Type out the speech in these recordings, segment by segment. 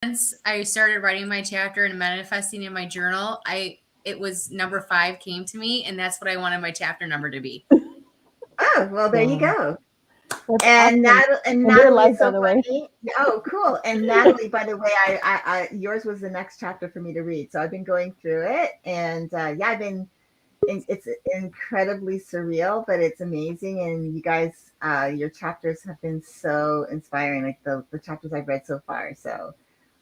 once I started writing my chapter and manifesting in my journal, it was number 5 came to me, and that's what I wanted my chapter number to be. Oh, well, there you go. That's And awesome. Natalie, live, is so by the way. funny. Oh, cool. And Natalie, by the way, I yours was the next chapter for me to read. So I've been going through it, and yeah, it's incredibly surreal, but it's amazing. And you guys, your chapters have been so inspiring, like the chapters I've read so far. So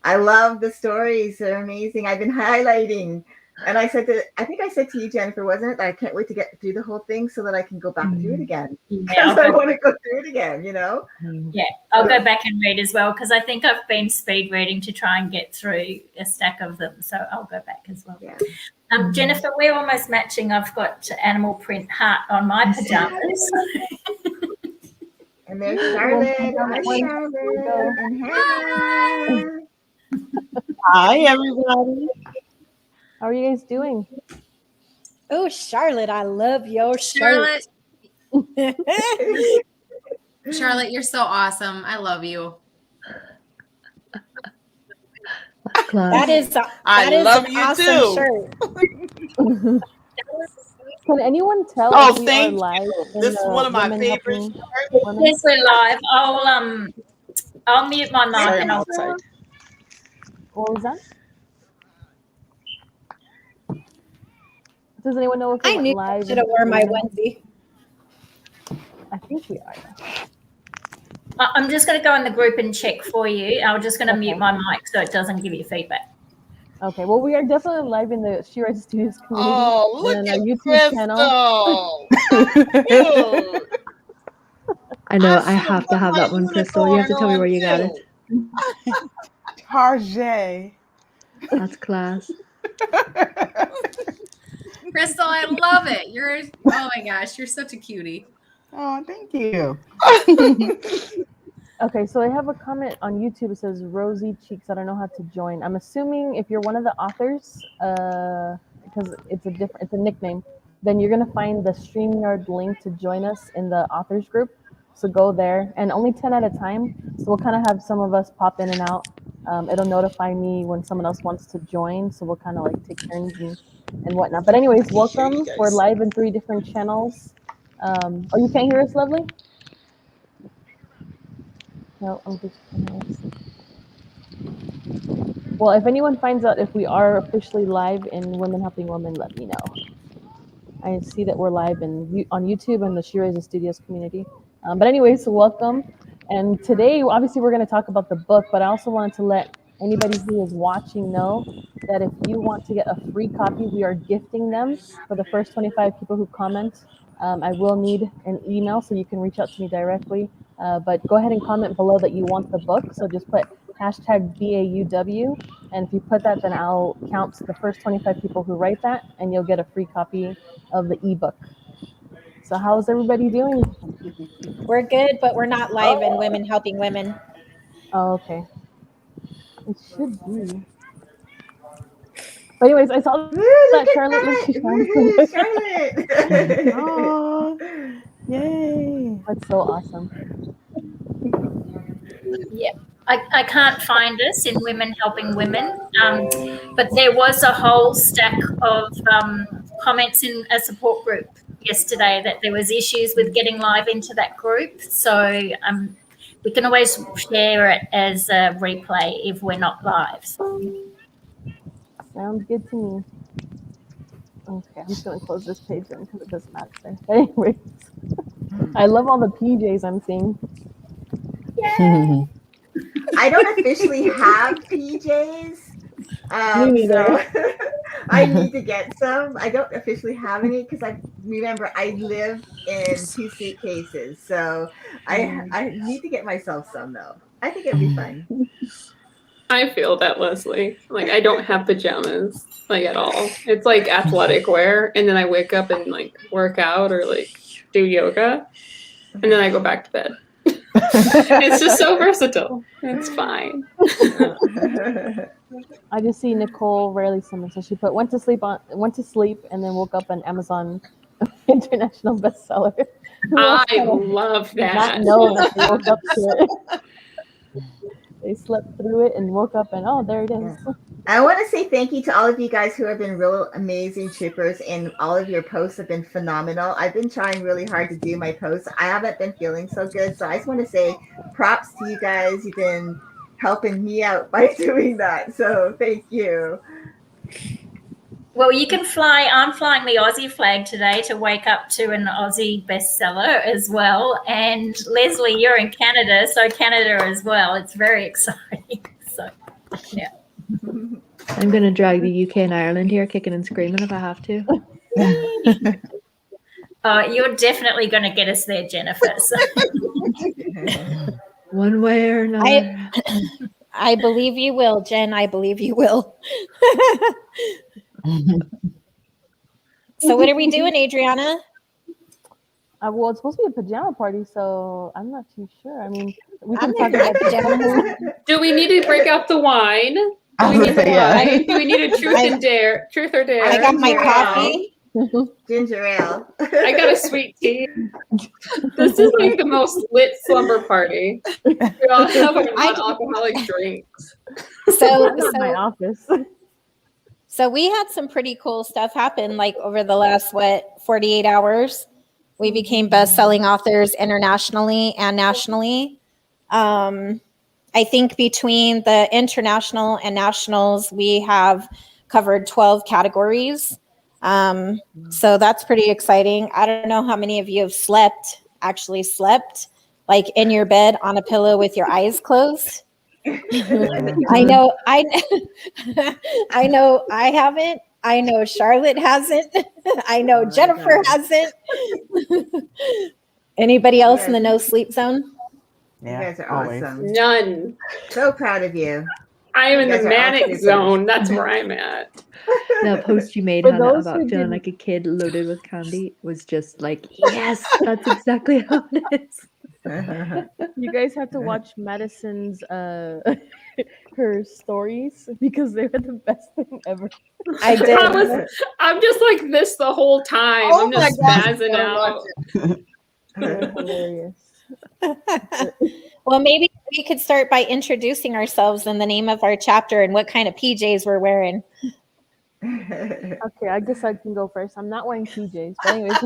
I love the stories. They're amazing. I've been highlighting. And I think I said to you, Jennifer, wasn't it? I can't wait to get through the whole thing so that I can go back through it again. Because I want to go through it again, Yeah, I'll go back and read as well, because I think I've been speed reading to try and get through a stack of them. So I'll go back as well. Yeah. Jennifer, we're almost matching. I've got animal print heart on my pajamas. And there's Charlotte. Hi, Charlotte. And Hannah. Hi, everybody. How are you guys doing? Oh, Charlotte, I love your shirt. Charlotte, you're so awesome. I love you. That is love an you awesome too. shirt. Can anyone tell Oh, if we thank are live? you. This is one of my favorites. Yes, we're live. I'll mute my mic and I'll outside. What was that? Does anyone know if we I went knew live? I should have worn my onesie. I think we are. I'm just going to go in the group and check for you. I'm just going to mute my mic so it doesn't give you feedback. Okay, well, we are definitely live in the She Writes Studios community Oh, look and at our YouTube Crystal. channel. Cute. I know, I have to have that one, Crystal. You have to tell me where you got it. Tarjay. That's class. Crystal, I love it. Oh my gosh, you're such a cutie. Oh, thank you. Okay, so I have a comment on YouTube. It says Rosy Cheeks. I don't know how to join. I'm assuming if you're one of the authors, because it's a nickname, then you're gonna find the StreamYard link to join us in the authors group. So go there, and only 10 at a time. So we'll kind of have some of us pop in and out. It'll notify me when someone else wants to join. So we'll kind of like take turns and whatnot. But anyways, welcome. We're live in 3 different channels. Oh, you can't hear us, Lovely? No, I'm just. Well, if anyone finds out if we are officially live in Women Helping Women, let me know. I see that we're live on YouTube and the She Raises Studios community. But anyways, welcome. And today, obviously, we're going to talk about the book, but I also wanted to let anybody who is watching know that if you want to get a free copy, we are gifting them for the first 25 people who comment. I will need an email, so you can reach out to me directly. But go ahead and comment below that you want the book. So just put #BAUW. And if you put that, then I'll count the first 25 people who write that, and you'll get a free copy of the ebook. So how's everybody doing? We're good, but we're not live in Women Helping Women. Oh, okay. It should be. But anyways, I saw that Charlotte looks Charlotte. Oh, yay. That's so awesome. Yeah, I can't find us in Women Helping Women, but there was a whole stack of comments in a support group yesterday that there was issues with getting live into that group. So we can always share it as a replay if we're not live. Sounds good to me. Okay, I'm just going to close this page then because it doesn't matter there. But anyways, I love all the PJs I'm seeing. I don't officially have PJs. Me neither. So I need to get some. I don't officially have any because I live in 2 suitcases. So I need to get myself some though. I think it'd be fun. I feel that, Leslie. Like, I don't have pajamas, like, at all. It's like athletic wear, and then I wake up and like work out or like do yoga, and then I go back to bed. It's just so versatile. It's fine. I just see Nicole Rarely Simmons. So she put went to sleep and then woke up on Amazon international bestseller. I love that. Not know that they woke up to it. They slept through it and woke up and oh, there it is. Yeah. I want to say thank you to all of you guys who have been real amazing troopers, and all of your posts have been phenomenal. I've been trying really hard to do my posts. I haven't been feeling so good, so I just want to say props to you guys. You've been helping me out by doing that, so thank you. Well, you can fly. I'm flying the Aussie flag today to wake up to an Aussie bestseller as well. And Leslie, you're in Canada, so Canada as well. It's very exciting. So, yeah. I'm gonna drag the UK and Ireland here, kicking and screaming if I have to. You're definitely going to get us there, Jennifer. So. One way or another. I believe you will, Jen. I believe you will. So what are we doing, Adriana? Well, it's supposed to be a pajama party, so I'm not too sure. I mean, we I'm can talk there for about my pajamas. Do we need to break out the wine? Do I we was need gonna the say, yeah. wine? Do we need a truth or dare? I got my Ginger coffee. Ginger ale. I got a sweet tea. This is like the most lit slumber party. We all have our non-alcoholic drinks. So, I'm not in my office. So we had some pretty cool stuff happen like over the last 48 hours. We became best-selling authors internationally and nationally. I think between the international and nationals, we have covered 12 categories. So that's pretty exciting. I don't know how many of you have actually slept, like in your bed on a pillow with your eyes closed. I know I haven't. I know Charlotte hasn't. I know Jennifer hasn't. Anybody else in the no sleep zone? You guys are always. awesome. None. So proud of you. I am in You guys the are all manic troopers. zone. That's where I'm at. That post you made, For Hannah, those about who feeling didn't- like a kid loaded with candy was just like, yes, that's exactly how it is. You guys have to watch Madison's her stories because they were the best thing ever. I did. I'm just like this the whole time. Oh I'm just my gosh, spazzing gotta out. watch They're hilarious. Well, maybe we could start by introducing ourselves and the name of our chapter and what kind of PJs we're wearing. Okay, I guess I can go first. I'm not wearing PJs, but anyways.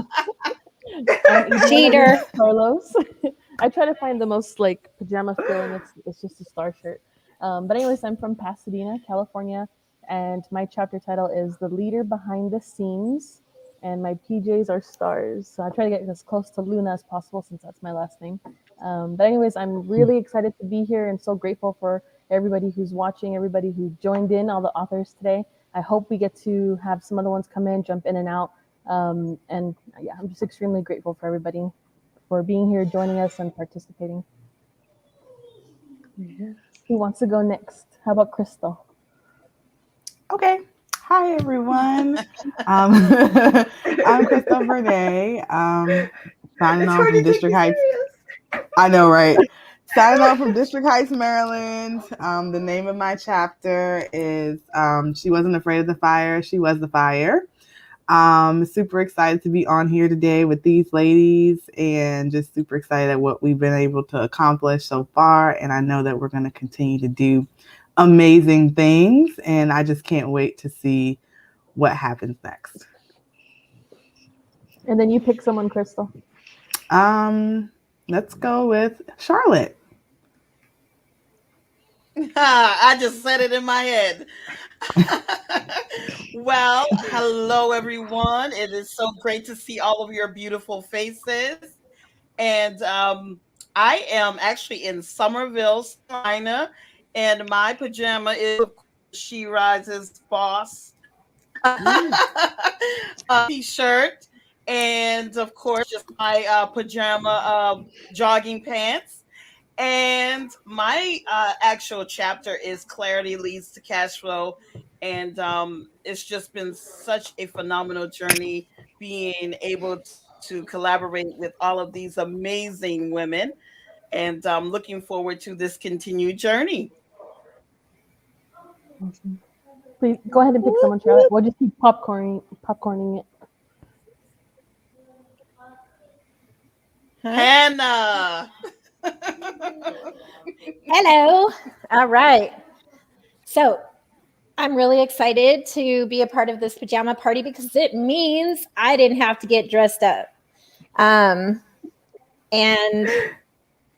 Cheater. Carlos. I try to find the most like pajama feeling. It's just a star shirt. But anyways, I'm from Pasadena, California, and my chapter title is The Leader Behind the Scenes, and my PJs are stars. So I try to get as close to Luna as possible since that's my last name. But anyways, I'm really excited to be here and so grateful for everybody who's watching, everybody who joined in, all the authors today. I hope we get to have some other ones come in, jump in and out. And yeah, I'm just extremely grateful for everybody for being here, joining us, and participating. Yes. Who wants to go next? How about Crystal? Okay. Hi, everyone. I'm Crystal Verde. Signing on from District Heights. I know, right? Signing on from District Heights, Maryland. The name of my chapter is She Wasn't Afraid of the Fire. She Was the Fire. Super excited to be on here today with these ladies and just super excited at what we've been able to accomplish so far. And I know that we're going to continue to do amazing things. And I just can't wait to see what happens next. And then you pick someone, Crystal. Let's go with Charlotte. I just said it in my head. Well, hello everyone. It is so great to see all of your beautiful faces. And I am actually in Somerville, South Carolina, and my pajama is of course, She Rises Boss t-shirt, and of course just my pajama jogging pants. And my actual chapter is Clarity Leads to Cash Flow. And it's just been such a phenomenal journey being able to collaborate with all of these amazing women. And I'm looking forward to this continued journey. Awesome. Please go ahead and pick someone, Charlotte. We'll just keep popcorning it. Hannah. Hello. All right. So I'm really excited to be a part of this pajama party because it means I didn't have to get dressed up. And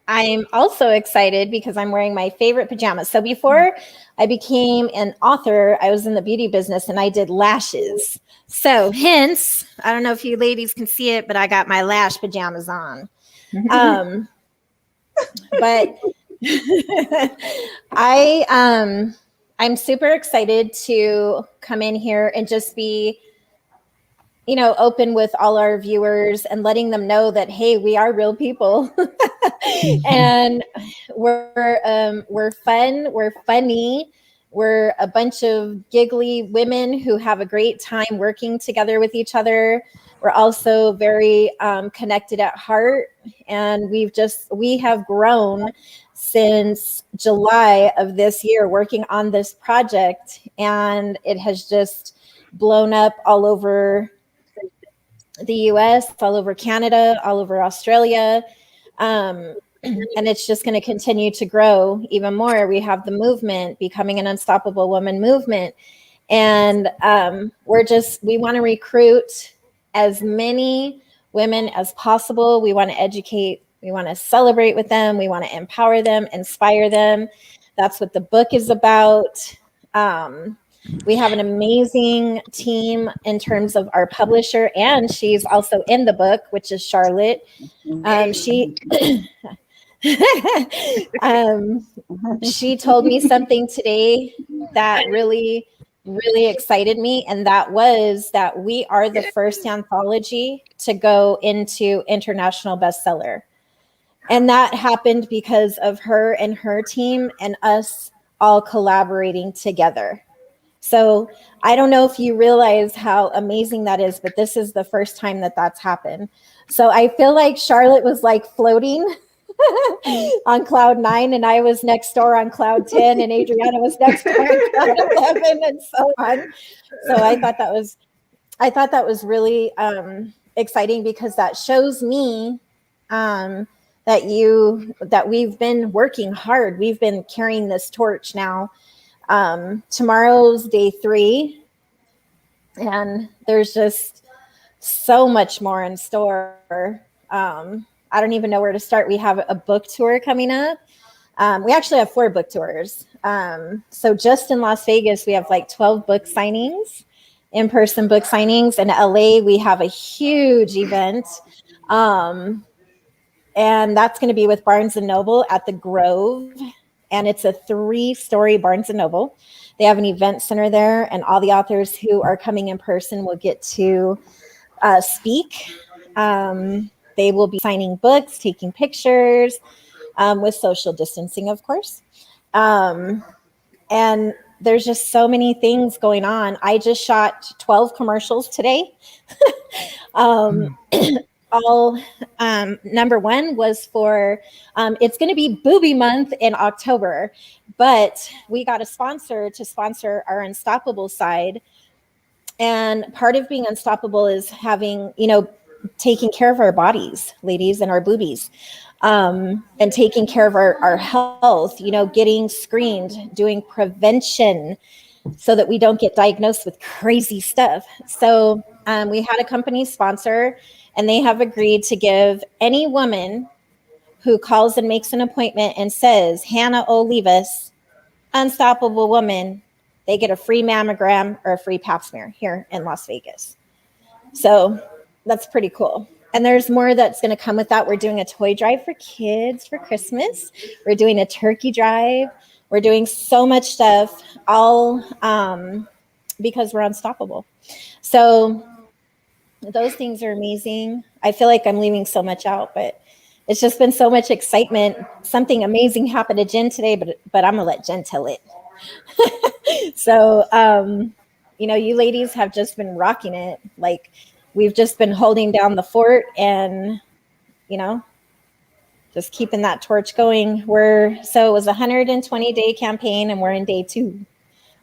I'm also excited because I'm wearing my favorite pajamas. So before I became an author, I was in the beauty business and I did lashes. So hence, I don't know if you ladies can see it, but I got my lash pajamas on. But I'm super excited to come in here and just be, open with all our viewers and letting them know that, hey, we are real people. And we're fun, we're funny, we're a bunch of giggly women who have a great time working together with each other. We're also very connected at heart, and we have grown since July of this year working on this project, and it has just blown up all over the US, all over Canada, all over Australia. And it's just going to continue to grow even more. We have the movement, Becoming an Unstoppable Woman movement. And we want to recruit as many women as possible. We want to educate, we want to celebrate with them, we want to empower them, inspire them. That's what the book is about. We have an amazing team in terms of our publisher, and she's also in the book, which is Charlotte. She told me something today that really, really excited me, and that was that we are the first anthology to go into international bestseller. And that happened because of her and her team and us all collaborating together. So I don't know if you realize how amazing that is, but this is the first time that that's happened. So I feel like Charlotte was like floating on cloud 9, and I was next door on cloud 10, and Adriana was next door on cloud 11, and so on. So I thought that was really exciting, because that shows me that we've been working hard. We've been carrying this torch now. Tomorrow's day 3, and there's just so much more in store. I don't even know where to start. We have a book tour coming up. We actually have 4 book tours. So just in Las Vegas, we have like 12 book signings, in-person book signings. In LA, we have a huge event. And that's going to be with Barnes & Noble at the Grove. And it's a 3-story Barnes & Noble. They have an event center there, and all the authors who are coming in person will get to speak. They will be signing books, taking pictures, with social distancing, of course. And there's just so many things going on. I just shot 12 commercials today. Number 1 was for, it's going to be Booby Month in October, but we got a sponsor to sponsor our Unstoppable side. And part of being unstoppable is having, taking care of our bodies, ladies, and our boobies, and taking care of our health, getting screened, doing prevention so that we don't get diagnosed with crazy stuff. So we had a company sponsor, and they have agreed to give any woman who calls and makes an appointment and says, Hannah Olivas, Unstoppable Woman, they get a free mammogram or a free pap smear here in Las Vegas. So that's pretty cool. And there's more that's going to come with that. We're doing a toy drive for kids for Christmas. We're doing a turkey drive. We're doing so much stuff, all because we're unstoppable. So those things are amazing. I feel like I'm leaving so much out, but it's just been so much excitement. Something amazing happened to Jen today, but I'm going to let Jen tell it. So, you ladies have just been rocking it. Like, we've just been holding down the fort and, just keeping that torch going. So it was a 120-day campaign, and we're in day 2.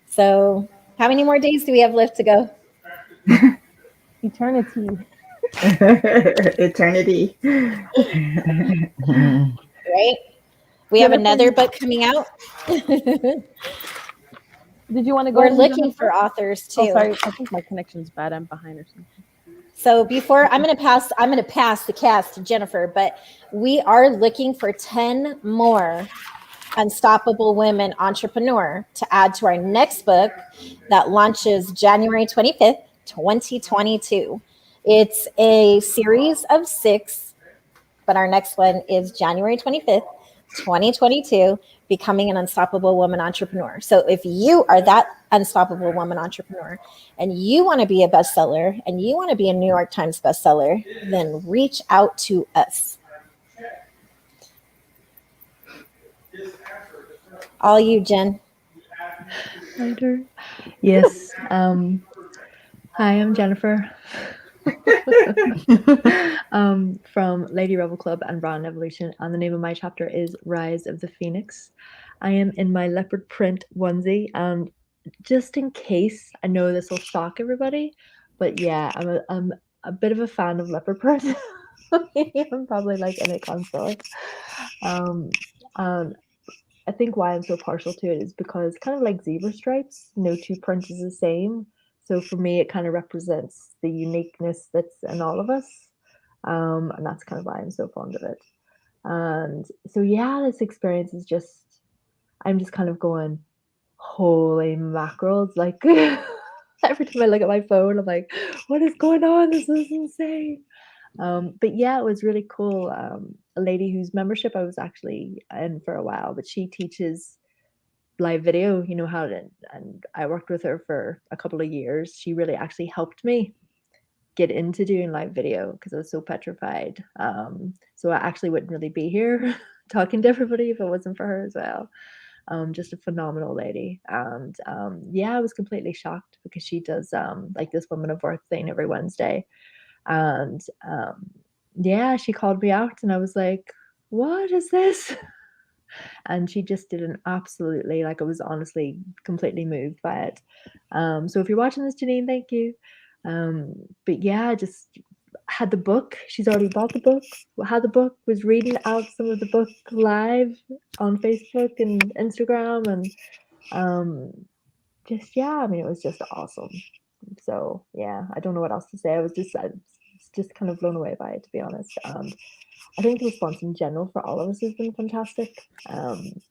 So how many more days do we have left to go? Eternity. Eternity. Right? We have Jennifer, another book coming out. Did you want to go? We're ahead, looking Jennifer? for authors too. Oh, sorry. I think my connection's bad. I'm behind or something. So before I'm going to pass the cast to Jennifer, but we are looking for 10 more unstoppable women entrepreneur to add to our next book that launches January 25th, 2022. It's a series of 6, but our next one is January 25th, 2022, Becoming an Unstoppable Woman Entrepreneur. So if you are that unstoppable woman entrepreneur and you want to be a bestseller and you want to be a New York Times bestseller, then reach out to us. All you, Jen. My turn. Yes. Hi, I'm Jennifer. From Lady Rebel Club and Brand Evolution, and the name of my chapter is Rise of the Phoenix. I am in my leopard print onesie, and just in case, I know this will shock everybody, but yeah, I'm a bit of a fan of leopard print. I'm probably like in it constantly. I think why I'm so partial to it is because kind of like zebra stripes, no two prints is the same. So for me, it kind of represents the uniqueness that's in all of us. And that's kind of why I'm so fond of it. And so, yeah, this experience is just, I'm just kind of going, holy mackerel. It's like every time I look at my phone, I'm like, what is going on? This is insane. But yeah, it was really cool. A lady whose membership I was actually in for a while, but she teaches live video, you know how to, and I worked with her for a couple of years. She really actually helped me get into doing live video because I was so petrified. So I actually wouldn't really be here talking to everybody if it wasn't for her as well. Just a phenomenal lady. And yeah, I was completely shocked because she does like this Women of Worth thing every Wednesday. And yeah, she called me out and I was like, what is this? And she just did an absolutely, like, I was honestly completely moved by it. So if you're watching this, Janine, thank you. But yeah, I just had the book. She's already bought the book, had the book, was reading out some of the book live on Facebook and Instagram. And just, yeah, I mean, it was just awesome. So yeah, I don't know what else to say. I was just kind of blown away by it, to be honest. I think the response in general for all of us has been fantastic. And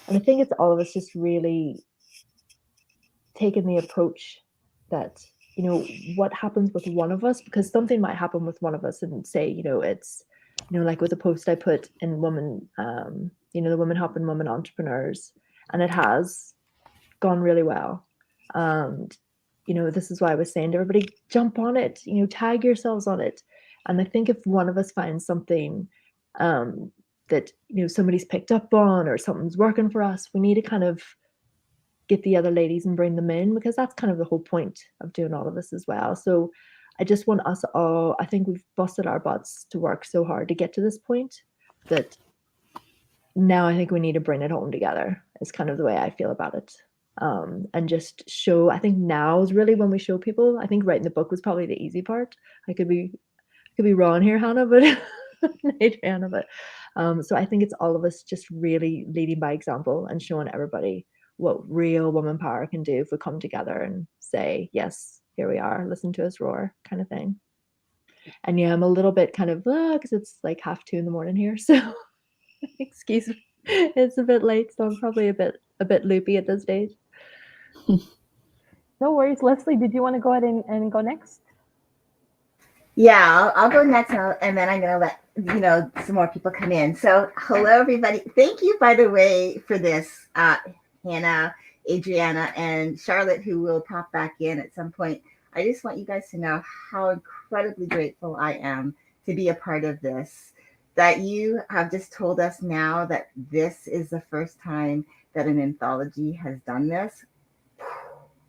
I think it's all of us just really taking the approach that, you know, what happens with one of us, because something might happen with one of us and say, you know, it's, you know, like with a post I put in Women, you know, the Women Helping Women Entrepreneurs, and it has gone really well. And, you know, this is why I was saying to everybody, jump on it, you know, tag yourselves on it. And I think if one of us finds something that, you know, somebody's picked up on or something's working for us, we need to kind of get the other ladies and bring them in, because that's kind of the whole point of doing all of this as well. So I just want us all, I think we've busted our butts to work so hard to get to this point that now I think we need to bring it home together. Is kind of the way I feel about it. And just show, I think now is really when we show people. I think writing the book was probably the easy part. I could be wrong here, Hannah, but Adriana, but so I think it's all of us just really leading by example and showing everybody what real woman power can do if we come together and say, yes, here we are, listen to us roar, kind of thing. And yeah, I'm a little bit kind of because it's like 2:30 in the morning here, so excuse me, it's a bit late, so I'm probably a bit loopy at this stage. No worries. Leslie, did you want to go ahead and go next? Yeah, I'll go next, and then I'm going to let some more people come in. So hello, everybody. Thank you, by the way, for this, Hannah, Adriana, and Charlotte, who will pop back in at some point. I just want you guys to know how incredibly grateful I am to be a part of this, that you have just told us now that this is the first time that an anthology has done this.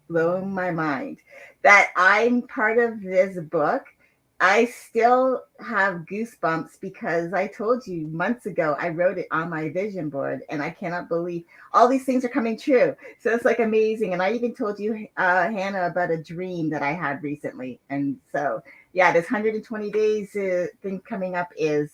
Blown my mind that I'm part of this book. I still have goosebumps because I told you months ago I wrote it on my vision board, and I cannot believe all these things are coming true. So it's like amazing. And I even told you, Hannah, about a dream that I had recently. And so, yeah, this 120 days thing coming up is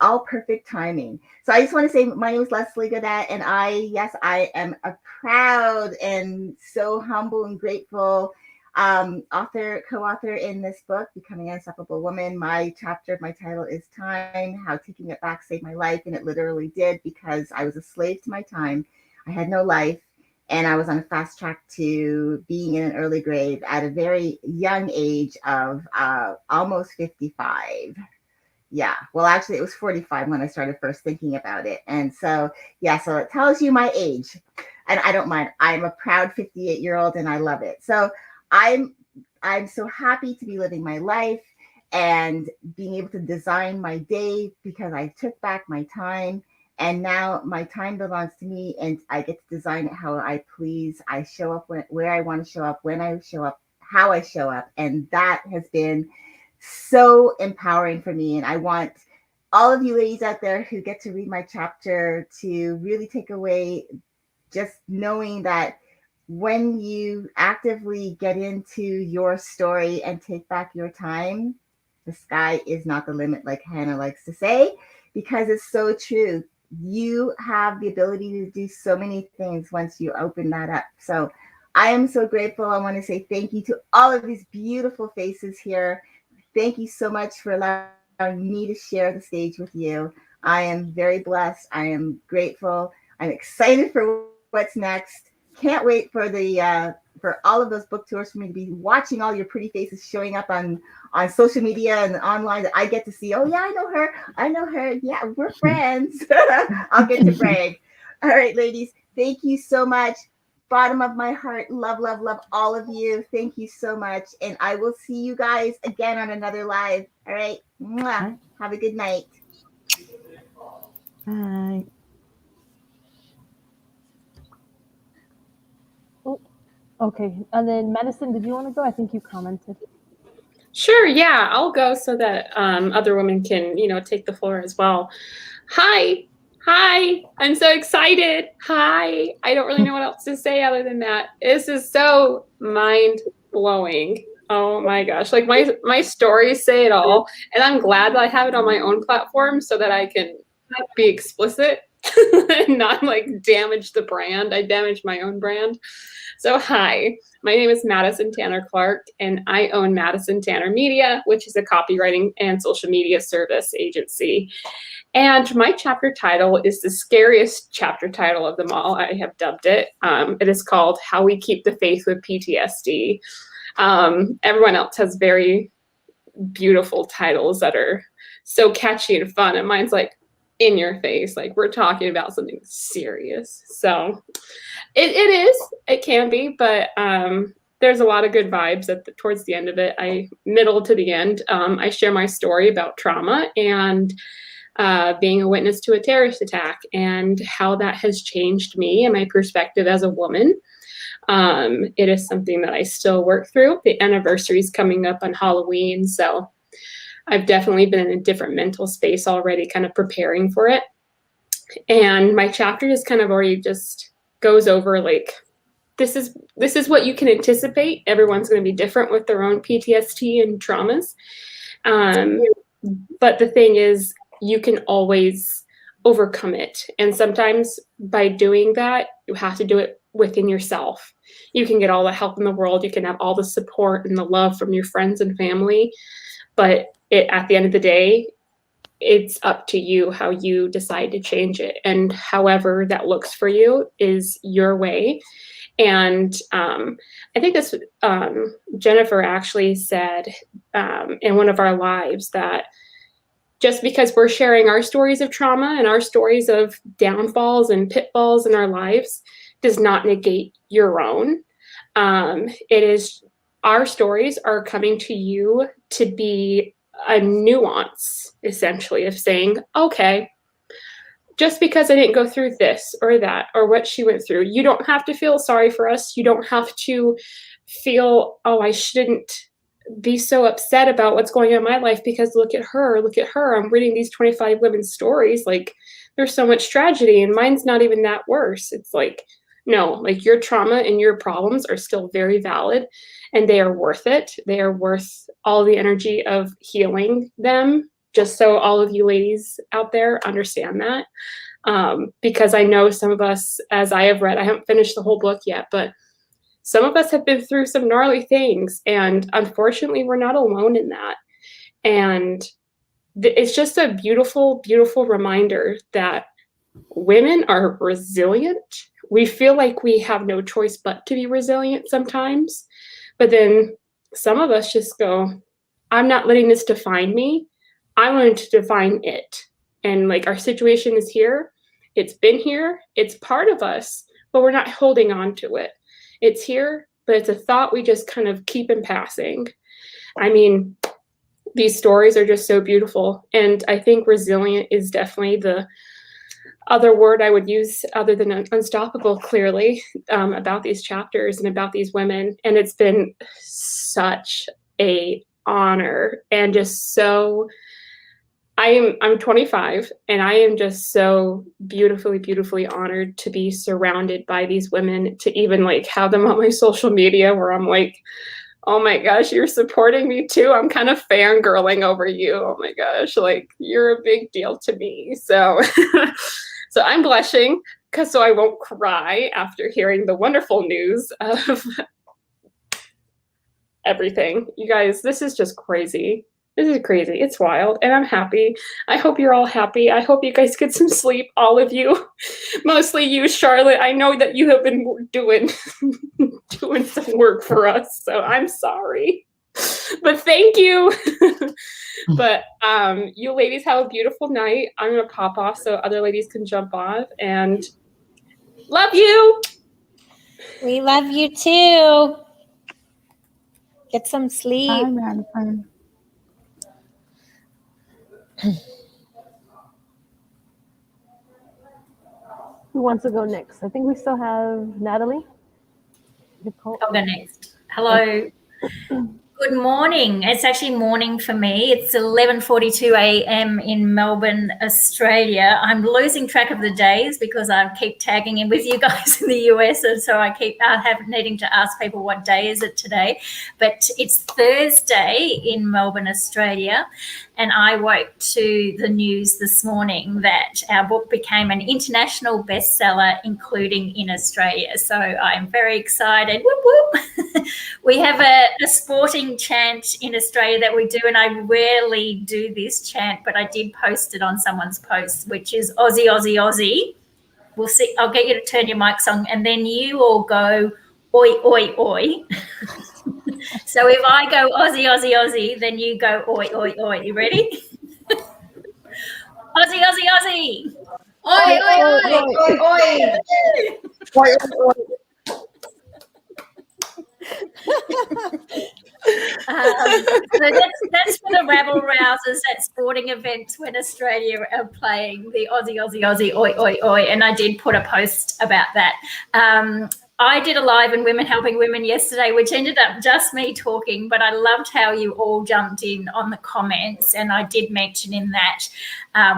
all perfect timing. So I just want to say my name is Leslie Godet, and I am a proud and so humble and grateful co-author in this book, Becoming an Unstoppable Woman. My title is Time, How Taking It Back Saved My Life. And it literally did, because I was a slave to my time. I had no life. And I was on a fast track to being in an early grave at a very young age of almost 55. Yeah, well, actually, it was 45 when I started first thinking about it. And so, yeah, so it tells you my age. And I don't mind. I'm a proud 58-year-old, and I love it. So I'm so happy to be living my life and being able to design my day, because I took back my time. And now my time belongs to me, and I get to design it how I please. I show up where I want to show up, when I show up, how I show up. And that has been so empowering for me. And I want all of you ladies out there who get to read my chapter to really take away just knowing that when you actively get into your story and take back your time, the sky is not the limit, like Hannah likes to say, because it's so true. You have the ability to do so many things once you open that up. So I am so grateful. I want to say thank you to all of these beautiful faces here. Thank you so much for allowing me to share the stage with you. I am very blessed. I am grateful. I'm excited for what's next. Can't wait for for all of those book tours, for me to be watching all your pretty faces showing up on social media and online, that I get to see. Oh yeah, I know her. Yeah, we're friends. I'll get to brag. All right, ladies, thank you so much. Bottom of my heart, love, love, love all of you. Thank you so much. And I will see you guys again on another live. All right. Mwah. Have a good night. Bye. Oh, okay. And then Madison, did you want to go? I think you commented. Sure, yeah, I'll go so that other women can, take the floor as well. Hi, I'm so excited. Hi, I don't really know what else to say other than that. This is so mind-blowing. Oh my gosh, like my stories say it all, and I'm glad that I have it on my own platform so that I can be explicit and not like damage the brand. I damage my own brand. So hi, my name is Madison Tanner Clark, and I own Madison Tanner Media, which is a copywriting and social media service agency. And my chapter title is the scariest chapter title of them all. I have dubbed it. It is called How We Keep the Faith with PTSD. Everyone else has very beautiful titles that are so catchy and fun, and mine's like in your face, like we're talking about something serious. So it can be, but there's a lot of good vibes towards the end of it. Middle to the end, I share my story about trauma and being a witness to a terrorist attack and how that has changed me and my perspective as a woman. It is something that I still work through. The anniversary is coming up on Halloween, so I've definitely been in a different mental space already, kind of preparing for it. And my chapter just kind of already just goes over like, this is what you can anticipate. Everyone's going to be different with their own PTSD and traumas. But the thing is, you can always overcome it. And sometimes by doing that, you have to do it within yourself. You can get all the help in the world. You can have all the support and the love from your friends and family. But at the end of the day, it's up to you how you decide to change it. And however that looks for you is your way. And I think this, Jennifer actually said in one of our lives that just because we're sharing our stories of trauma and our stories of downfalls and pitfalls in our lives does not negate your own. Our stories are coming to you to be a nuance, essentially, of saying, okay, just because I didn't go through this or that or what she went through, you don't have to feel sorry for us. You don't have to feel, oh, I shouldn't be so upset about what's going on in my life because look at her. I'm reading these 25 women's stories. Like, there's so much tragedy and mine's not even that worse. It's like, no, like your trauma and your problems are still very valid and they are worth it. They are worth all the energy of healing them just so all of you ladies out there understand that. Because I know some of us, as I have read, I haven't finished the whole book yet, but some of us have been through some gnarly things, and unfortunately, we're not alone in that. And it's just a beautiful, beautiful reminder that women are resilient. We feel like we have no choice but to be resilient sometimes, but then some of us just go, I'm not letting this define me. I'm going to define it. And like, our situation is here. It's been here. It's part of us, but we're not holding on to it. It's here, but it's a thought we just kind of keep in passing. I mean, these stories are just so beautiful. And I think resilient is definitely the other word I would use other than unstoppable, clearly, about these chapters and about these women. And it's been such a honor, and just so, I'm 25, and I am just so beautifully, beautifully honored to be surrounded by these women, to even like have them on my social media where I'm like, oh my gosh, you're supporting me too. I'm kind of fangirling over you. Oh my gosh, like, you're a big deal to me. So, so I'm blushing so I won't cry after hearing the wonderful news of everything. You guys, this is just crazy. This is crazy. It's wild, and I'm happy. I hope you're all happy. I hope you guys get some sleep, all of you. Mostly you, Charlotte. I know that you have been doing some work for us, so I'm sorry. But thank you. But you ladies have a beautiful night. I'm going to pop off so other ladies can jump off, and love you. We love you too. Get some sleep. Bye, Madison. Who wants to go next? I think we still have Natalie. Nicole. I'll go next. Hello. Good morning. It's actually morning for me. It's 11:42 a.m. in Melbourne, Australia. I'm losing track of the days because I keep tagging in with you guys in the US, and so I keep needing to ask people what day is it today. But it's Thursday in Melbourne, Australia, and I woke to the news this morning that our book became an international bestseller, including in Australia. So I'm very excited. Whoop, whoop. We have a sporting chant in Australia that we do, and I rarely do this chant, but I did post it on someone's post, which is Aussie, Aussie, Aussie. We'll see. I'll get you to turn your mics on, and then you all go oi, oi, oi. So if I go Aussie, Aussie, Aussie, then you go oi, oi, oi. You ready? Aussie, Aussie, Aussie. Oi, oi, oi. Oi, So that's for the rabble rousers at sporting events when Australia are playing the Aussie, Aussie, Aussie, oi, oi, oi. And I did put a post about that. I did a live in Women Helping Women yesterday, which ended up just me talking, but I loved how you all jumped in on the comments. And I did mention in that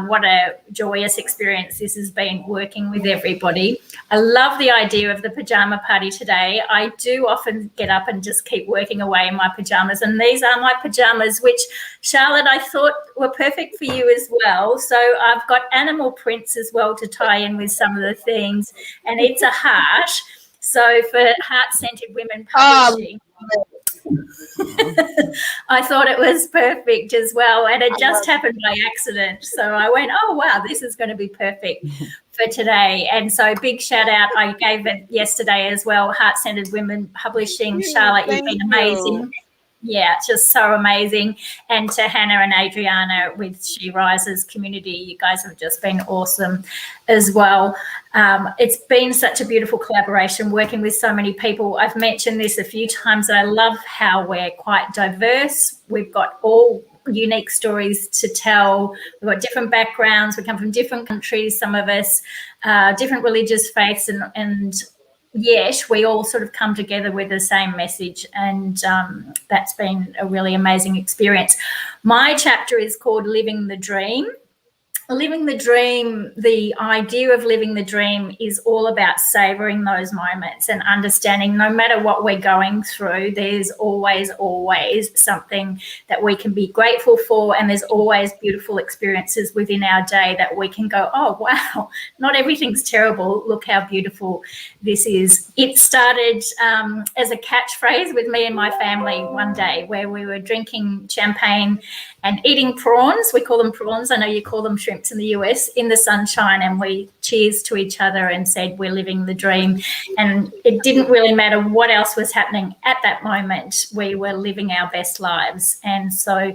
what a joyous experience this has been working with everybody. I love the idea of the pajama party today. I do often get up and just keep working away in my pajamas, and these are my pajamas, which, Charlotte, I thought were perfect for you as well. So I've got animal prints as well to tie in with some of the things, and it's a heart. So for Heart-Centered Women Publishing, I thought it was perfect as well, and it just happened by accident. So I went, oh, wow, this is going to be perfect for today. And so big shout out. I gave it yesterday as well, Heart-Centered Women Publishing. Charlotte, you've been amazing. Yeah, just so amazing. And to Hannah and Adriana with She Rises community, you guys have just been awesome as well. It's been such a beautiful collaboration working with so many people. I've mentioned this a few times, and I love how we're quite diverse. We've got all unique stories to tell. We've got different backgrounds. We come from different countries, some of us, different religious faiths, and yet we all sort of come together with the same message, and that's been a really amazing experience. My chapter is called Living the Dream, living the dream, the idea of living the dream is all about savoring those moments and understanding no matter what we're going through, there's always something that we can be grateful for, and there's always beautiful experiences within our day that we can go, oh, wow, not everything's terrible. Look how beautiful this is. It started as a catchphrase with me and my family one day where we were drinking champagne and eating prawns. We call them prawns. I know you call them shrimps in the US, in the sunshine, and we cheers to each other and said we're living the dream. And it didn't really matter what else was happening at that moment. We were living our best lives. And so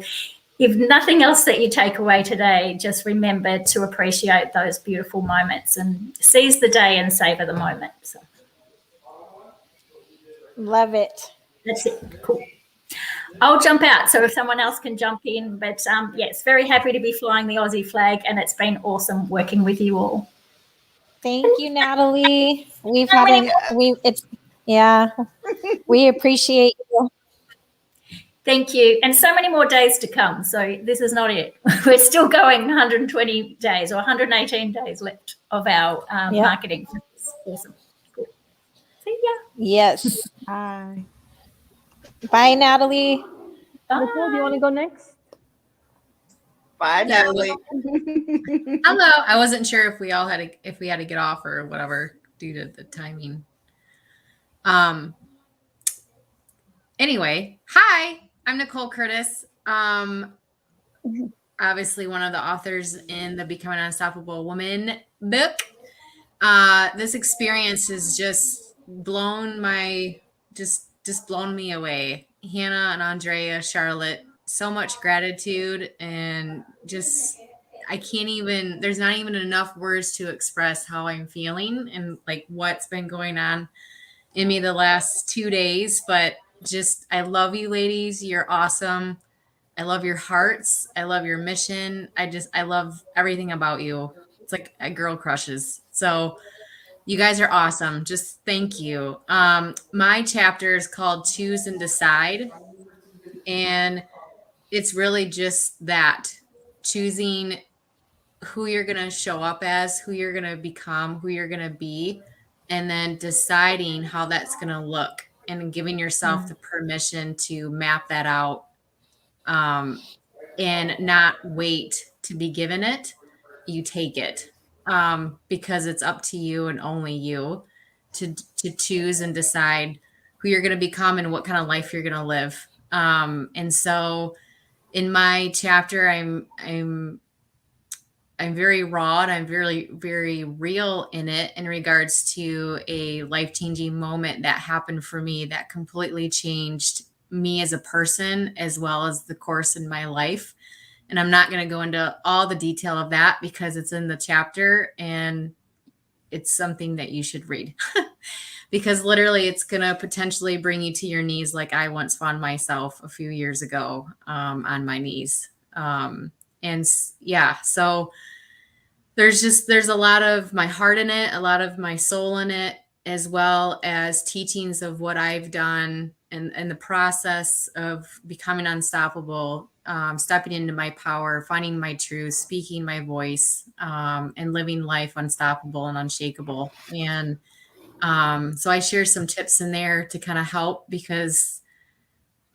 if nothing else that you take away today, just remember to appreciate those beautiful moments and seize the day and savor the moment. So Love it. that's it. Cool. I'll jump out so if someone else can jump in. But yes, very happy to be flying the Aussie flag, and it's been awesome working with you all. Thank you, Natalie. We appreciate you. Thank you. And so many more days to come. So this is not it. We're still going 120 days or 118 days left of our marketing. It's awesome. Cool. See ya. Yes. Hi. Bye, Natalie. Nicole, do you want to go next? Bye, Natalie. Hello. I wasn't sure if we had to get off or whatever due to the timing. Anyway, hi. I'm Nicole Curtis. Obviously one of the authors in the Becoming an Unstoppable Woman book. This experience has just blown me away. Hannah and Andrea, Charlotte, so much gratitude, and just there's not even enough words to express how I'm feeling and like what's been going on in me the last 2 days. But just, I love you ladies. You're awesome. I love your hearts. I love your mission. I love everything about you. It's like a girl crushes. So you guys are awesome. Just thank you. My chapter is called Choose and Decide. And it's really just that, choosing who you're going to show up as, who you're going to become, who you're going to be, and then deciding how that's going to look and giving yourself the permission to map that out, and not wait to be given it. You take it, because it's up to you and only you to choose and decide who you're going to become and what kind of life you're going to live. And so in my chapter, I'm very raw, and I'm very, very real in it in regards to a life-changing moment that happened for me that completely changed me as a person, as well as the course in my life. And I'm not going to go into all the detail of that because it's in the chapter, and it's something that you should read because literally it's going to potentially bring you to your knees, like I once found myself a few years ago, on my knees. And yeah, so there's a lot of my heart in it, a lot of my soul in it, as well as teachings of what I've done and the process of becoming unstoppable, stepping into my power, finding my truth, speaking my voice, and living life unstoppable and unshakable. And so I share some tips in there to kind of help, because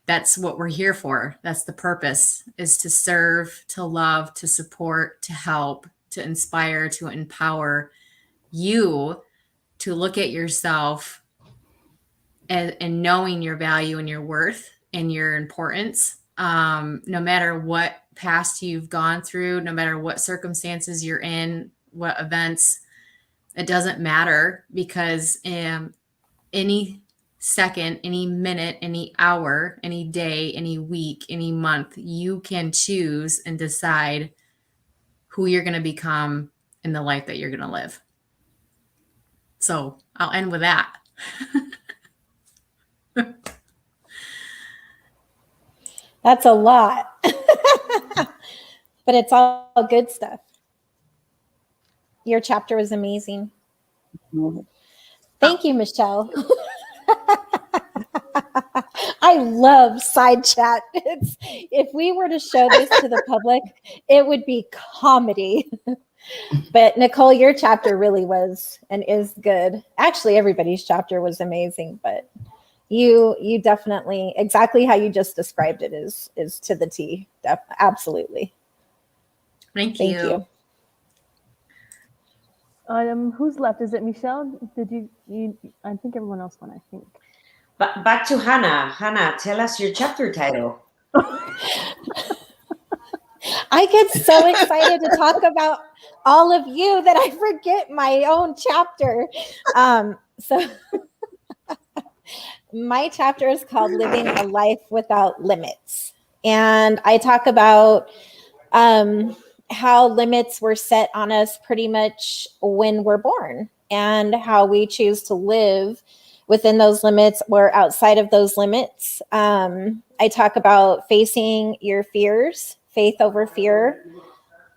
that's what we're here for. That's the purpose, is to serve, to love, to support, to help, to inspire, to empower you to look at yourself and knowing your value and your worth and your importance, no matter what past you've gone through, no matter what circumstances you're in, what events, it doesn't matter, because any second, any minute, any hour, any day, any week, any month, you can choose and decide who you're going to become in the life that you're going to live. So I'll end with that. That's a lot, but it's all good stuff. Your chapter was amazing. Thank you, Michelle. I love side chat. If we were to show this to the public, it would be comedy. But Nicole, your chapter really was and is good. Actually, everybody's chapter was amazing, but you definitely, exactly how you just described it is to the T. Absolutely. Thank you. Who's left? Is it Michelle? Did you I think everyone else won, I think. But back to Hannah. Hannah, tell us your chapter title. I get so excited to talk about all of you that I forget my own chapter. So my chapter is called Living a Life Without Limits. And I talk about how limits were set on us pretty much when we're born, and how we choose to live within those limits or outside of those limits. I talk about facing your fears, faith over fear,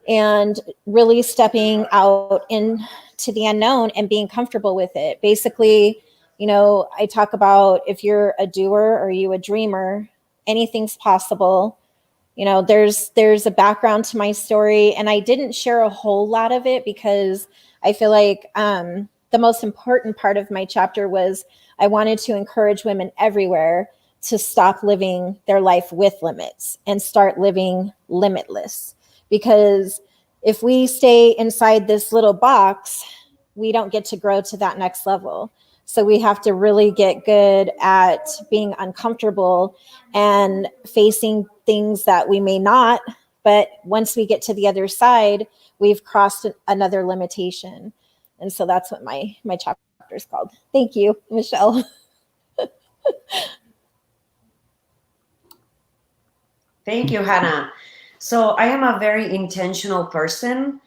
and really stepping out into the unknown and being comfortable with it. Basically, I talk about if you're a doer or you a dreamer, anything's possible. There's a background to my story, and I didn't share a whole lot of it because I feel like the most important part of my chapter was I wanted to encourage women everywhere to stop living their life with limits and start living limitless. Because if we stay inside this little box, we don't get to grow to that next level. So we have to really get good at being uncomfortable and facing things that we may not, but once we get to the other side, we've crossed another limitation. And so that's what my chapter is called. Thank you, Michelle. Thank you, Hannah. So I am a very intentional person.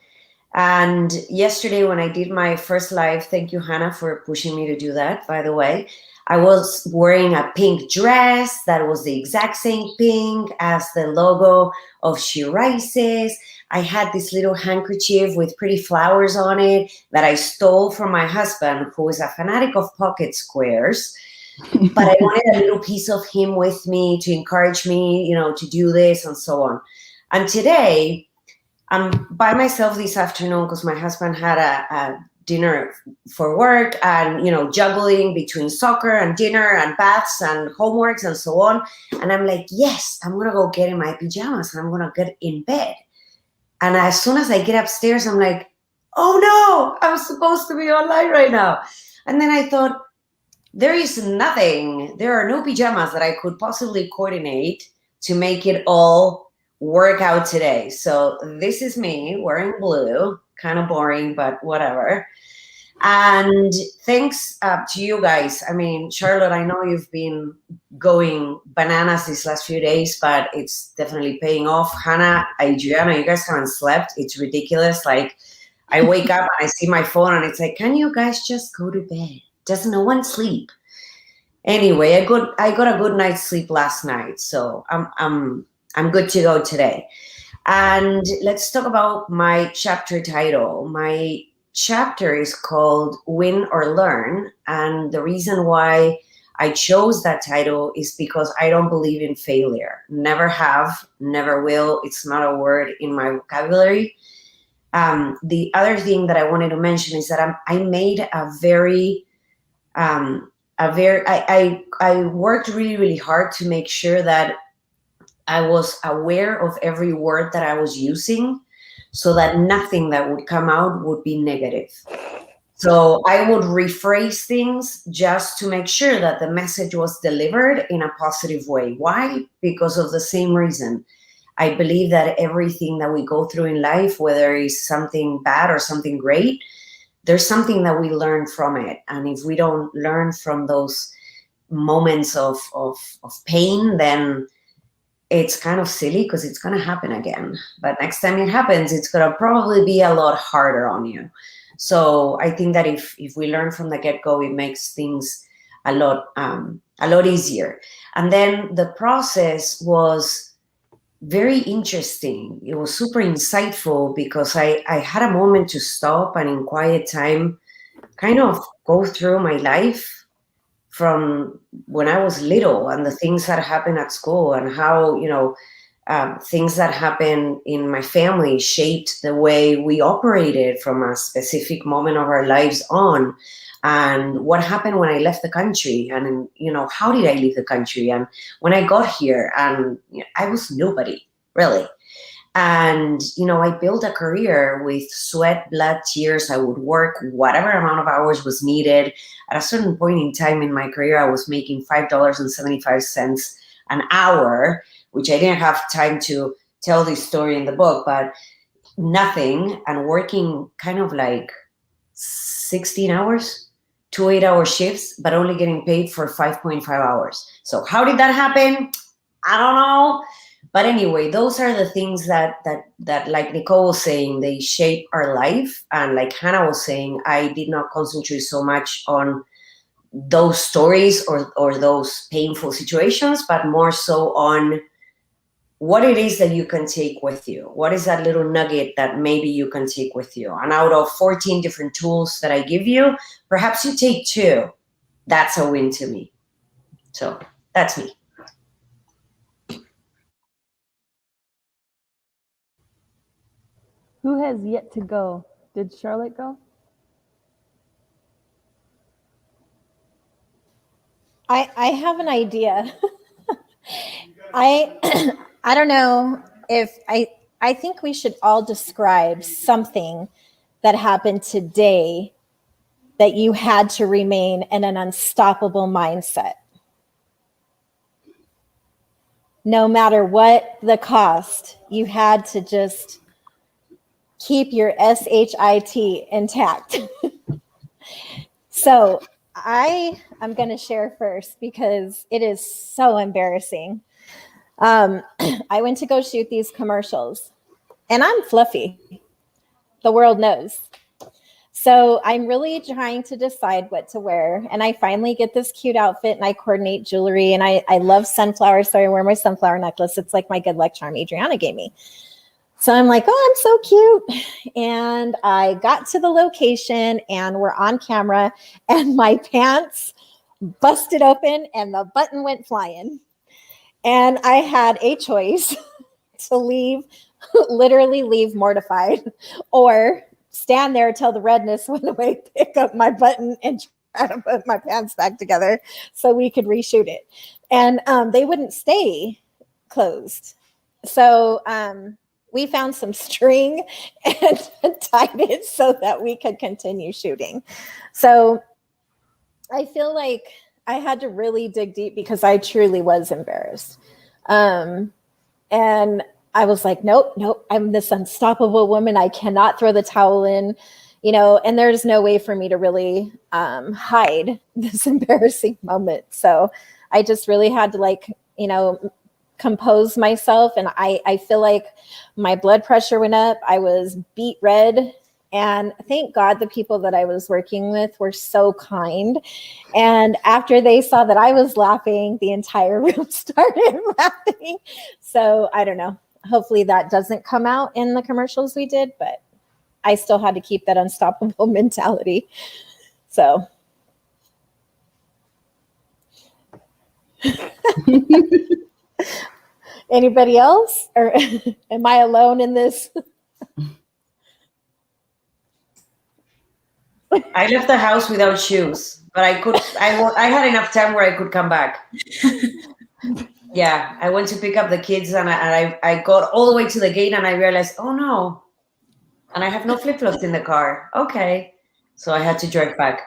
And yesterday when I did my first live, thank you, Hannah, for pushing me to do that, by the way, I was wearing a pink dress that was the exact same pink as the logo of She Rises. I had this little handkerchief with pretty flowers on it that I stole from my husband, who is a fanatic of pocket squares. But I wanted a little piece of him with me to encourage me, to do this and so on. And today, I'm by myself this afternoon because my husband had a dinner for work and, juggling between soccer and dinner and baths and homeworks and so on. And I'm like, yes, I'm going to go get in my pajamas and I'm going to get in bed. And as soon as I get upstairs, I'm like, oh no, I'm supposed to be online right now. And then I thought, there is nothing, there are no pajamas that I could possibly coordinate to make it all work out today. So this is me wearing blue, kind of boring, but whatever. And thanks to you guys. I mean, Charlotte, I know you've been going bananas these last few days, but it's definitely paying off. Hannah, Adriana, you guys haven't slept. It's ridiculous. Like, I wake up and I see my phone and it's like, can you guys just go to bed? Does no one sleep? Anyway, I got a good night's sleep last night, so I'm good to go today. And let's talk about my chapter title. My chapter is called Win or Learn, and the reason why I chose that title is because I don't believe in failure. Never have, never will. It's not a word in my vocabulary. The other thing that I wanted to mention is that I made I worked really, really hard to make sure that I was aware of every word that I was using so that nothing that would come out would be negative. So I would rephrase things just to make sure that the message was delivered in a positive way. Why? Because of the same reason. I believe that everything that we go through in life, whether it's something bad or something great, there's something that we learn from it. And if we don't learn from those moments of pain, then it's kind of silly because it's going to happen again. But next time it happens, it's going to probably be a lot harder on you. So I think that if we learn from the get-go, it makes things a lot easier. And then the process was very interesting. It was super insightful because I had a moment to stop and in quiet time kind of go through my life from when I was little, and the things that happened at school, and how, things that happened in my family shaped the way we operated from a specific moment of our lives on. And what happened when I left the country, and how did I leave the country, and when I got here, and I was nobody, really. And I built a career with sweat, blood, tears. I would work whatever amount of hours was needed. At a certain point in time in my career, I was making $5.75 an hour, which I didn't have time to tell this story in the book, but nothing, and working kind of like 16 hours, 2 8-hour shifts, but only getting paid for 5.5 hours. So how did that happen? I don't know. But anyway, those are the things that like Nicole was saying, they shape our life. And like Hannah was saying, I did not concentrate so much on those stories or those painful situations, but more so on what it is that you can take with you. What is that little nugget that maybe you can take with you? And out of 14 different tools that I give you, perhaps you take 2. That's a win to me. So that's me. Who has yet to go? Did Charlotte go? I have an idea. I don't know if I think we should all describe something that happened today that you had to remain in an unstoppable mindset. No matter what the cost, you had to just keep your SHIT intact. So I'm going to share first because it is so embarrassing. I went to go shoot these commercials, and I'm fluffy. The world knows. So I'm really trying to decide what to wear. And I finally get this cute outfit, and I coordinate jewelry, and I love sunflowers. So I wear my sunflower necklace. It's like my good luck charm Adriana gave me. So I'm like, oh, I'm so cute. And I got to the location, and we're on camera, and my pants busted open and the button went flying. And I had a choice to literally leave mortified, or stand there till the redness went away, pick up my button, and try to put my pants back together so we could reshoot it. And they wouldn't stay closed. So we found some string and tied it so that we could continue shooting. So I feel like I had to really dig deep because I truly was embarrassed. And I was like, nope, I'm this unstoppable woman. I cannot throw the towel in, and there's no way for me to really hide this embarrassing moment. So I just really had to compose myself. And I feel like my blood pressure went up. I was beet red. And thank God the people that I was working with were so kind. And after they saw that I was laughing, the entire room started laughing. So I don't know. Hopefully that doesn't come out in the commercials we did, but I still had to keep that unstoppable mentality. So. Anybody else? Or am I alone in this? I left the house without shoes, but I had enough time where I could come back. Yeah, I went to pick up the kids, and I got all the way to the gate, and I realized, oh no, and I have no flip-flops in the car. Okay, so I had to drive back.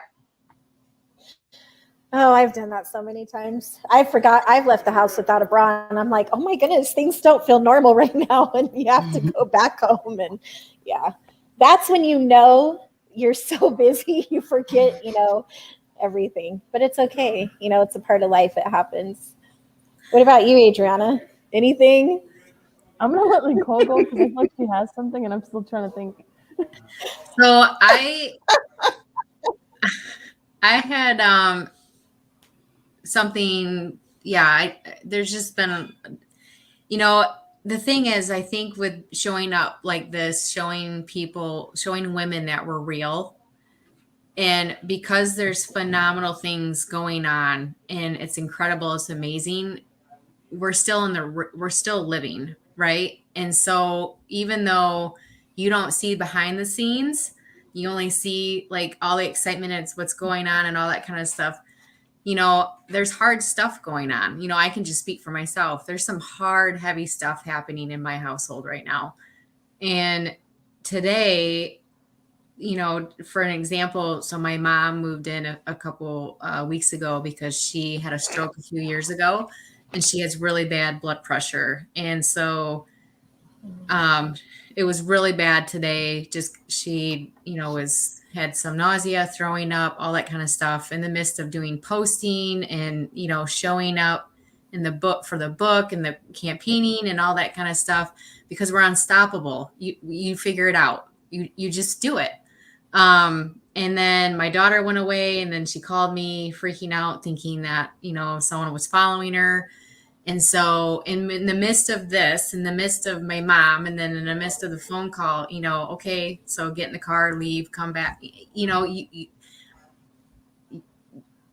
Oh, I've done that so many times. I forgot I've left the house without a bra, and I'm like, oh my goodness, things don't feel normal right now, and you have to go back home. And yeah, that's when you're so busy you forget, everything. But it's okay. It's a part of life. It happens. What about you, Adriana? Anything? I'm gonna let Nicole go because I feel like she has something, and I'm still trying to think. So I had something. Yeah, there's just been, the thing is, I think with showing up like this, showing women that we're real, And because there's phenomenal things going on and it's incredible, it's amazing, we're still living, right? And so even though you don't see behind the scenes, you only see like all the excitement and what's going on and all that kind of stuff. There's hard stuff going on. I can just speak for myself. There's some hard, heavy stuff happening in my household right now. And today, for an example, so my mom moved in a couple weeks ago because she had a stroke a few years ago and she has really bad blood pressure. And so it was really bad today. Just she, had some nausea, throwing up, all that kind of stuff in the midst of doing posting and, showing up in the book for the book and the campaigning and all that kind of stuff, because we're unstoppable. You figure it out. You just do it. And then my daughter went away and then she called me freaking out, thinking that, someone was following her. And so in the midst of this, in the midst of my mom, and then in the midst of the phone call, okay, so get in the car, leave, come back,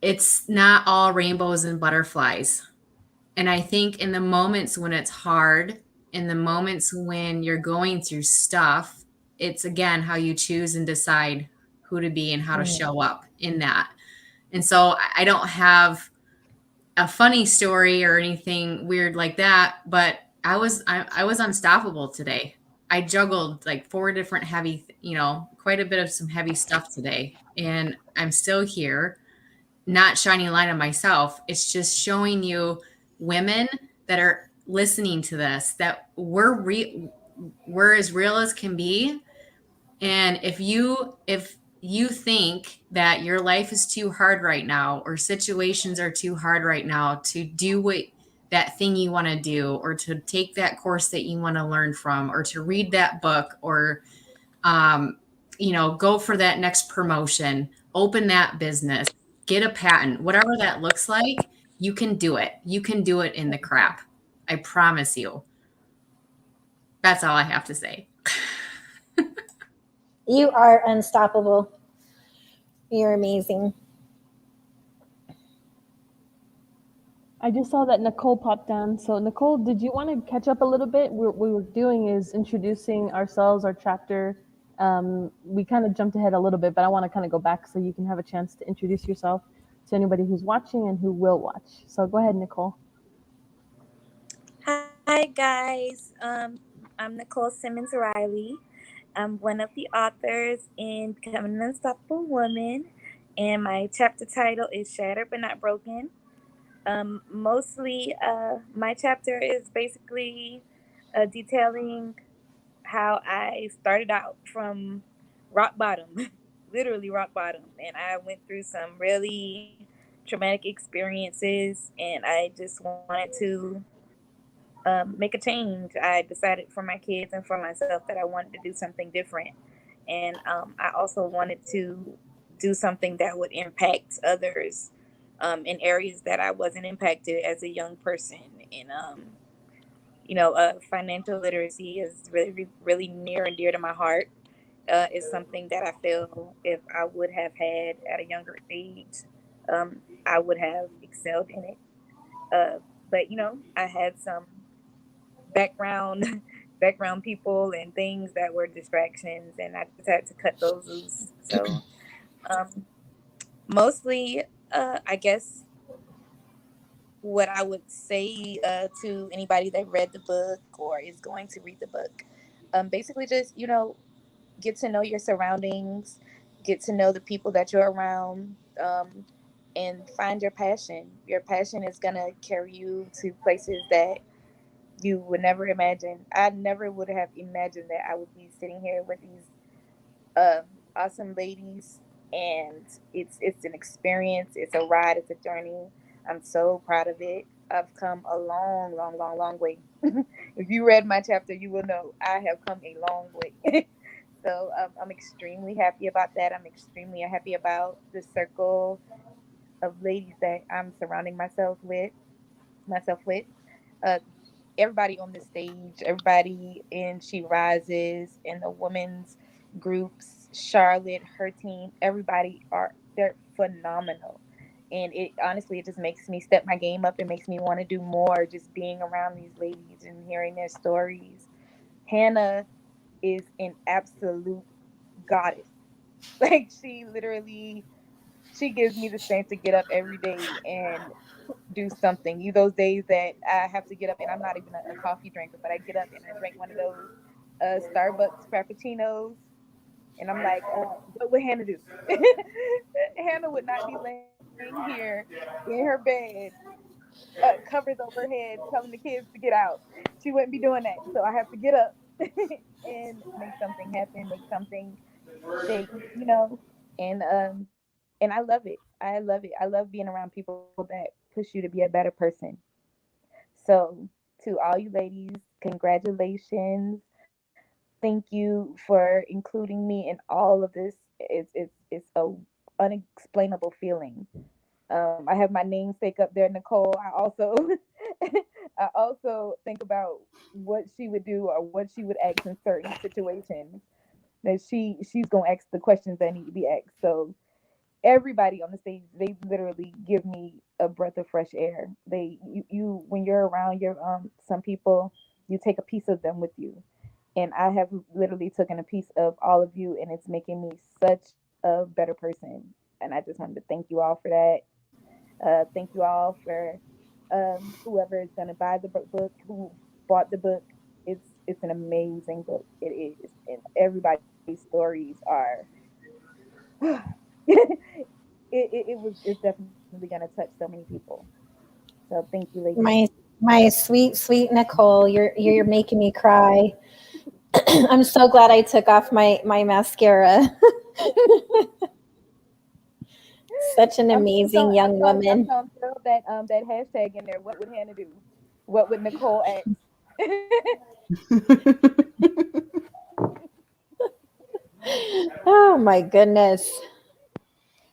it's not all rainbows and butterflies. And I think in the moments when it's hard, in the moments when you're going through stuff, it's again how you choose and decide who to be and how to show up in that. And so I don't have a funny story or anything weird like that, but I was unstoppable today. I juggled like 4 different heavy, quite a bit of some heavy stuff today, and I'm still here, not shining a light on myself. It's just showing you women that are listening to this that we're as real as can be. And if you think that your life is too hard right now, or situations are too hard right now to do that thing you want to do, or to take that course that you want to learn from, or to read that book, or go for that next promotion, open that business, get a patent, whatever that looks like, you can do it. You can do it in the crap. I promise you. That's all I have to say. You are unstoppable. You're amazing. I just saw that Nicole popped on. So Nicole, did you want to catch up a little bit? What we were doing is introducing ourselves, our chapter. We kind of jumped ahead a little bit, but I want to kind of go back so you can have a chance to introduce yourself to anybody who's watching and who will watch. So go ahead, Nicole. Hi guys, I'm Nicole Simmons Riley. I'm one of the authors in Becoming an Unstoppable Woman, and my chapter title is Shattered But Not Broken. Mostly, my chapter is basically detailing how I started out from rock bottom, literally rock bottom, and I went through some really traumatic experiences, and I just wanted to make a change. I decided for my kids and for myself that I wanted to do something different. And I also wanted to do something that would impact others in areas that I wasn't impacted as a young person. And, financial literacy is really, really near and dear to my heart. It's something that I feel if I would have had at a younger age, I would have excelled in it. But, I had some background background people and things that were distractions, and I just had to cut those loose. So mostly I guess what I would say to anybody that read the book or is going to read the book, basically just get to know your surroundings, get to know the people that you're around, and find your passion. Your passion is going to carry you to places that you would never imagine. I never would have imagined that I would be sitting here with these awesome ladies, and it's an experience. It's a ride. It's a journey. I'm so proud of it. I've come a long, long, long, long way. If you read my chapter, you will know I have come a long way. So I'm extremely happy about that. I'm extremely happy about the circle of ladies that I'm surrounding myself with. Uh, Everybody on the stage, everybody in She Rises, in the women's groups, Charlotte, her team, everybody they're phenomenal. And it honestly, it just makes me step my game up. It makes me want to do more, just being around these ladies and hearing their stories. Hannah is an absolute goddess. Like, she literally, she gives me the strength to get up every day and do something. Those days that I have to get up and I'm not even a coffee drinker, but I get up and I drink one of those Starbucks frappuccinos, and I'm like, what would Hannah do? Hannah would not be laying here in her bed, covers over her head, telling the kids to get out. She wouldn't be doing that. So I have to get up and make something happen, make something shake, and I love it. I love it. I love being around people that push you to be a better person. So to all you ladies, congratulations. Thank you for including me in all of this. It's a unexplainable feeling. I have my namesake up there, Nicole. I also I also think about what she would do or what she would ask in certain situations. That she's gonna ask the questions that need to be asked. So everybody on the stage, they literally give me a breath of fresh air. You when you're around your some people, you take a piece of them with you. And I have literally taken a piece of all of you, and it's making me such a better person. And I just wanted to thank you all for that. Thank you all for whoever is going to buy the book, who bought the book. It's an amazing book. It is, and everybody's stories are. It's definitely going to touch so many people. So thank you, ladies. My sweet Nicole, you're making me cry. I'm so glad I took off my mascara. Such an amazing young woman. I'm telling that hashtag in there. What would Hannah do? What would Nicole ask? Oh my goodness.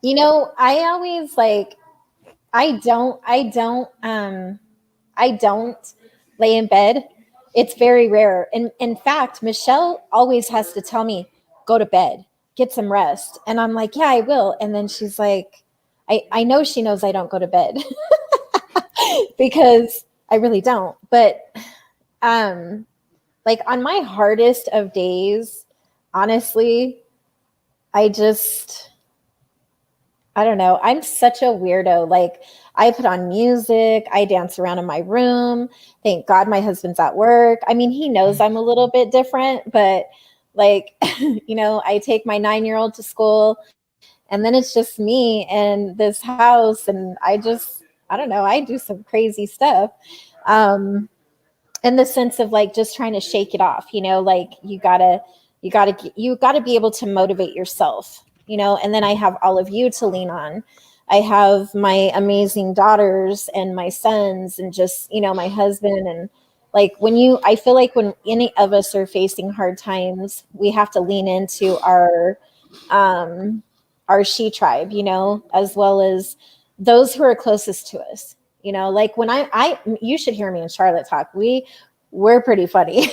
I always I don't lay in bed. It's very rare. And in fact, Michelle always has to tell me, go to bed, get some rest. And I'm like, yeah, I will. And then she's like, I know she knows I don't go to bed because I really don't. But on my hardest of days, honestly, I don't know. I'm such a weirdo. I put on music. I dance around in my room. Thank God my husband's at work. I mean, he knows I'm a little bit different, but I take my 9-year-old to school, and then it's just me and this house. And I don't know. I do some crazy stuff. In the sense of just trying to shake it off, you gotta be able to motivate yourself, and then I have all of you to lean on. I have my amazing daughters and my sons and just, my husband. And I feel like when any of us are facing hard times, we have to lean into our she tribe, as well as those who are closest to us. When you should hear me and Charlotte talk. We're pretty funny.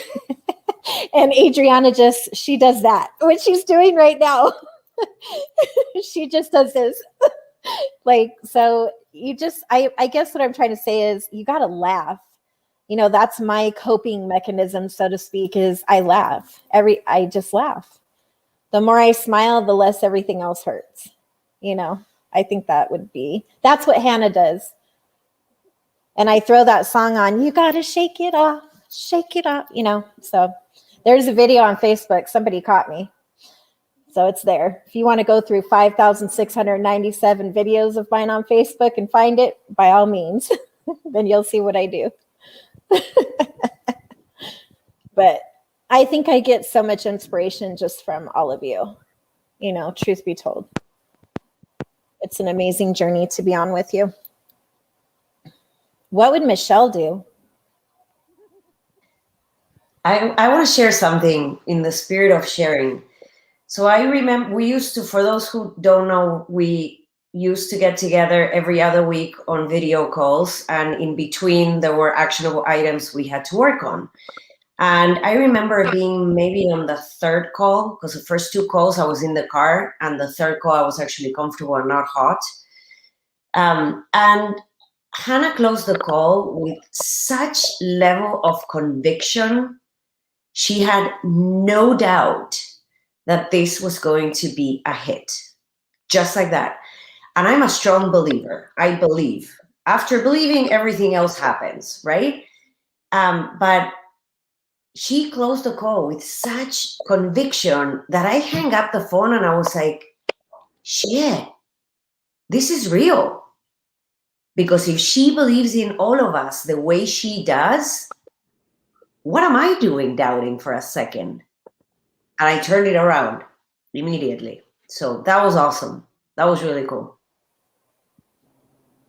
And Adriana she does that, what she's doing right now. She just does this. So I guess what I'm trying to say is you got to laugh. That's my coping mechanism, so to speak, is I laugh. I just laugh. The more I smile, the less everything else hurts. I think that's what Hannah does. And I throw that song on, you got to shake it off, so there's a video on Facebook. Somebody caught me. So it's there. If you want to go through 5,697 videos of mine on Facebook and find it, by all means, then you'll see what I do. But I think I get so much inspiration just from all of you, truth be told. It's an amazing journey to be on with you. What would Michelle do? I want to share something in the spirit of sharing. So I remember we used to, for those who don't know, we used to get together every other week on video calls, and in between there were actionable items we had to work on. And I remember being maybe on the third call, because the first 2 calls I was in the car, and the third call I was actually comfortable and not hot. And Hannah closed the call with such level of conviction. She had no doubt that this was going to be a hit, just like that. And I'm a strong believer. I believe. After believing, everything else happens, right? But she closed the call with such conviction that I hung up the phone and I was like, shit, this is real. Because if she believes in all of us the way she does, what am I doing doubting for a second? And I turned it around immediately. So that was awesome. That was really cool.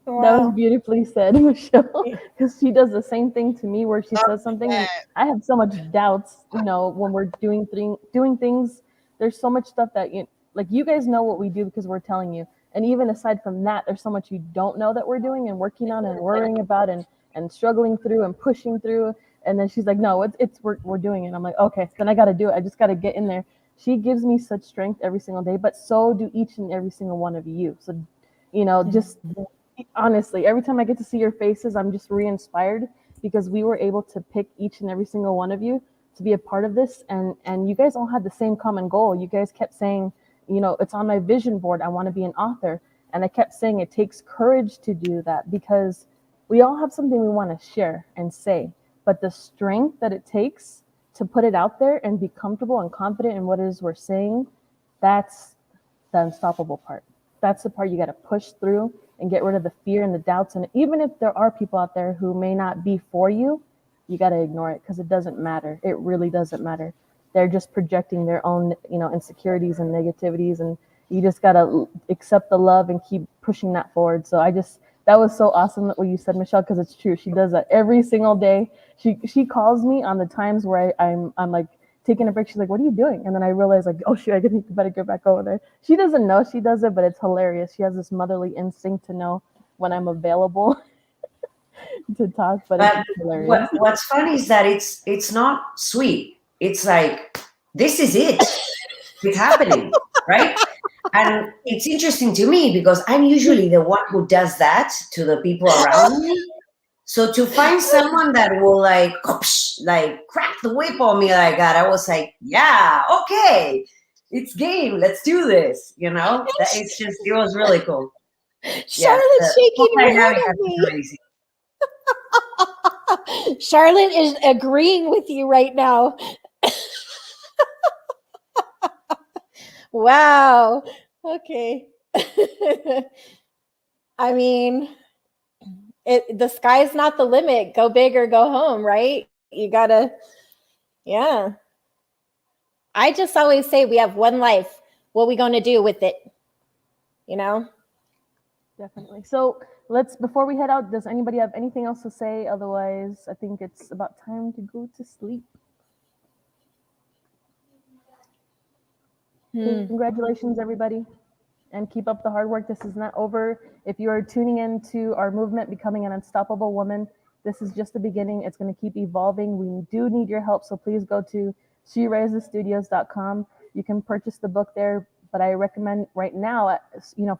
That was beautifully said, Michelle, because she does the same thing to me where she says something. And I have so much doubts, you know, when we're doing things. There's so much stuff that, you guys know what we do because we're telling you. And even aside from that, there's so much you don't know that we're doing and working on and worrying about and struggling through and pushing through. And then she's like, no, we're doing it. I'm like, okay, then I got to do it. I just got to get in there. She gives me such strength every single day, but so do each and every single one of you. So, just honestly, every time I get to see your faces, I'm just re-inspired because we were able to pick each and every single one of you to be a part of this. And you guys all had the same common goal. You guys kept saying, it's on my vision board. I want to be an author. And I kept saying it takes courage to do that because we all have something we want to share and say. But the strength that it takes to put it out there and be comfortable and confident in what it is we're saying, that's the unstoppable part. That's the part you got to push through and get rid of the fear and the doubts. And even if there are people out there who may not be for you, you got to ignore it because it doesn't matter. It really doesn't matter. They're just projecting their own, insecurities and negativities. And you just got to accept the love and keep pushing that forward. So that was so awesome what you said, Michelle, because it's true. She does that every single day. She calls me on the times where I'm like, taking a break. She's like, what are you doing? And then I realized like, oh shoot, I better get back over there. She doesn't know she does it, but it's hilarious. She has this motherly instinct to know when I'm available to talk, but it's hilarious. What's funny is that it's not sweet. It's like, this is it. It's happening, right? And it's interesting to me because I'm usually the one who does that to the people around me. So to find someone that will like crack the whip on me like that, I was like, yeah, okay, it's game. Let's do this. It was really cool. Charlotte's shaking her head at me. Charlotte is agreeing with you right now. Wow. Okay. I mean, the sky's not the limit. Go big or go home, right? You gotta, yeah. I just always say we have one life. What are we going to do with it? Definitely. So before we head out, does anybody have anything else to say? Otherwise, I think it's about time to go to sleep. Congratulations, everybody. And keep up the hard work. This is not over. If you are tuning into our movement, Becoming an Unstoppable Woman, this is just the beginning. It's going to keep evolving. We do need your help. So please go to SheRaiseTheStudios.com. You can purchase the book there. But I recommend right now,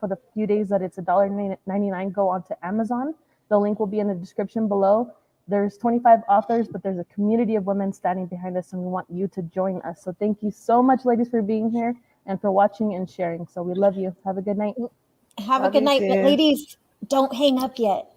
for the few days that it's $1.99, go onto Amazon. The link will be in the description below. There's 25 authors, but there's a community of women standing behind us, and we want you to join us. So thank you so much, ladies, for being here and for watching and sharing. So we love you. Have a good night. Have a good night. But ladies, don't hang up yet.